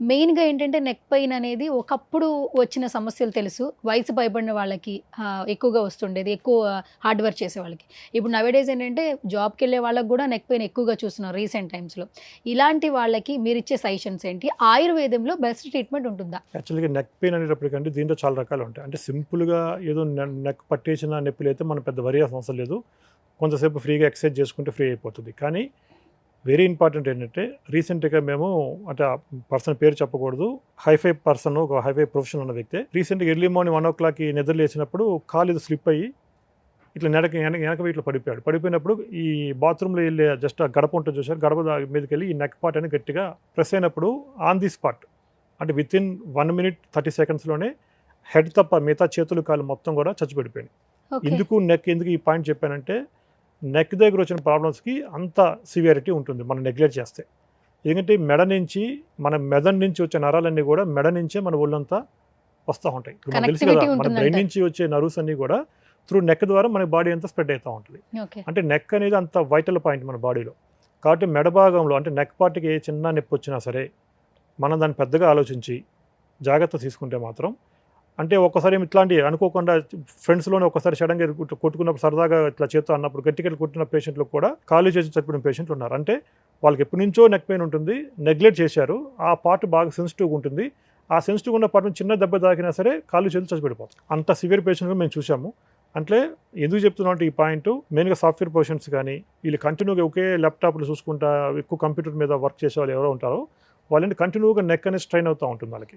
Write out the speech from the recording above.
మెయిన్‌గా ఏంటంటే neck pain అనేది ఒకప్పుడు వచ్చిన సమస్యలు తెలుసు. వయసు పైబడిన వాళ్ళకి ఎక్కువగా వస్తుండేది. ఎక్కువ హార్డ్ వర్క్ చేసే వాళ్ళకి. ఇప్పుడు నౌఎడేస్ ఏంటంటే జాబ్‌కెళ్ళే వాళ్ళకి గూడా నెక్ పెయిన్ ఎక్కువగా చూస్తున్నాం రీసెంట్ టైమ్స్‌లో. ఇలాంటి వాళ్ళకి మీరిచ్చే సజెషన్స్ ఏంటి? ఆయుర్వేదంలో బెస్ట్ ట్రీట్మెంట్ ఉంటుందా? యాక్చువల్‌గా నెక్ పెయిన్ అనేటప్పటికంటే దీంట్లో చాలా రకాలు ఉంటాయి. అంటే సింపుల్‌గా ఏదో నెక్ పట్టేసిన నొప్పులైతే మనం పెద్ద వరి అవ్వాల్సిన అవసరం లేదు. కొంతసేపు ఫ్రీగా ఎక్సర్సైజ్ చేసుకుంటే ఫ్రీ అయిపోతుంది. కానీ వెరీ ఇంపార్టెంట్ ఏంటంటే రీసెంట్‌గా మేము అంటే ఆ పర్సన్ పేరు చెప్పకూడదు. హైఫై పర్సన్ ఒక హైఫై ప్రొఫెషనల్ ఉన్న వ్యక్తే. రీసెంట్‌గా ఎర్లీ మార్నింగ్ 1:00కి నిద్ర లేచినప్పుడు కాలు ఏదో స్లిప్ అయ్యి ఇట్లా వెనక ఇట్లా పడిపోయాడు. పడిపోయినప్పుడు ఈ బాత్రూమ్‌లో ఎళ్ళే జస్ట్ ఆ గడప ఉంటుంది చూసారు. గడప మీదకెళ్ళి ఈ నెక్ పార్ట్ అని గట్టిగా ప్రెస్ అయినప్పుడు ఆన్ ది స్పాట్ అంటే వితిన్ 1 మినిట్ 30 సెకండ్స్‌లోనే హెడ్ తప్ప మిగతా చేతులు, కాళ్ళు మొత్తం కూడా చచ్చి పడిపోయినాయి. ఓకే. ఎందుకు ఈ పాయింట్ చెప్పానంటే నెక్ దగ్గర వచ్చిన ప్రాబ్లమ్స్‌కి అంత సివియారిటీ ఉంటుంది మనం నెగ్లెక్ట్ చేస్తే. ఎందుకంటే మన మెదడు నుంచి వచ్చే నరాలన్నీ కూడా మెడ నుంచే మన ఒళ్ళంతా వస్తా ఉంటాయి. ఇప్పుడు మనకు తెలుసు కదా! కనెక్టివిటీ మన బ్రెయిన్ ఉంటుందంటారు. నుంచి వచ్చే నర్వ్స్ అన్నీ కూడా త్రూ నెక్ ద్వారా మన బాడీ అంతా స్ప్రెడ్ అయితా ఉంటది. ఓకే. అంటే నెక్ అనేది అంత వైటల్ పాయింట్ మన బాడీలో. కాబట్టి మెడ భాగంలో అంటే నెక్ పార్ట్‌కి ఏ చిన్న నొప్పి వచ్చినా సరే మనం దాన్ని పెద్దగా ఆలోచించి జాగ్రత్త తీసుకుంటే మాత్రం అంటే ఒక్కసారి ఇట్లాంటి అనుకోకుండా ఫ్రెండ్స్‌లోనే ఒక్కసారి సడెన్‌గా కొట్టుకున్నప్పుడు సరదాగా ఇట్లా చేత్తో అన్నప్పుడు గట్టిగా కొట్టిన పేషెంట్‌లకు కూడా కాళ్ళు చేతులు చచ్చిపోయిన పేషెంట్లు ఉన్నారు. అంటే వాళ్ళకి ఎప్పటినుంచో నెక్ పెయిన్ ఉంటుంది. నెగ్లెక్ట్ చేశారు. ఆ పార్ట్ బాగా సెన్సిటివ్‌గా ఉంటుంది. ఆ సెన్సిటివ్‌గా ఉన్న పార్ట్ చిన్న దెబ్బ తాకినా సరే కాళ్ళు చేతులు చచ్చిపడిపోతాయి. అంత సివియర్ పేషెంట్‌గా మేము చూసాము. అంటే ఎందుకు చెప్తున్నాం అంటే ఈ పాయింట్ మెయిన్‌గా సాఫ్ట్‌వేర్ పొజిషన్స్ కానీ వీళ్ళు కంటిన్యూగా ఒకే ల్యాప్‌టాప్‌లు చూసుకుంటా ఎక్కువ కంప్యూటర్ మీద వర్క్ చేసే వాళ్ళు ఎవరో ఉంటారో వాళ్ళని కంటిన్యూగా నెక్ అనేది స్ట్రెయిన్ అవుతూ ఉంటుంది వాళ్ళకి.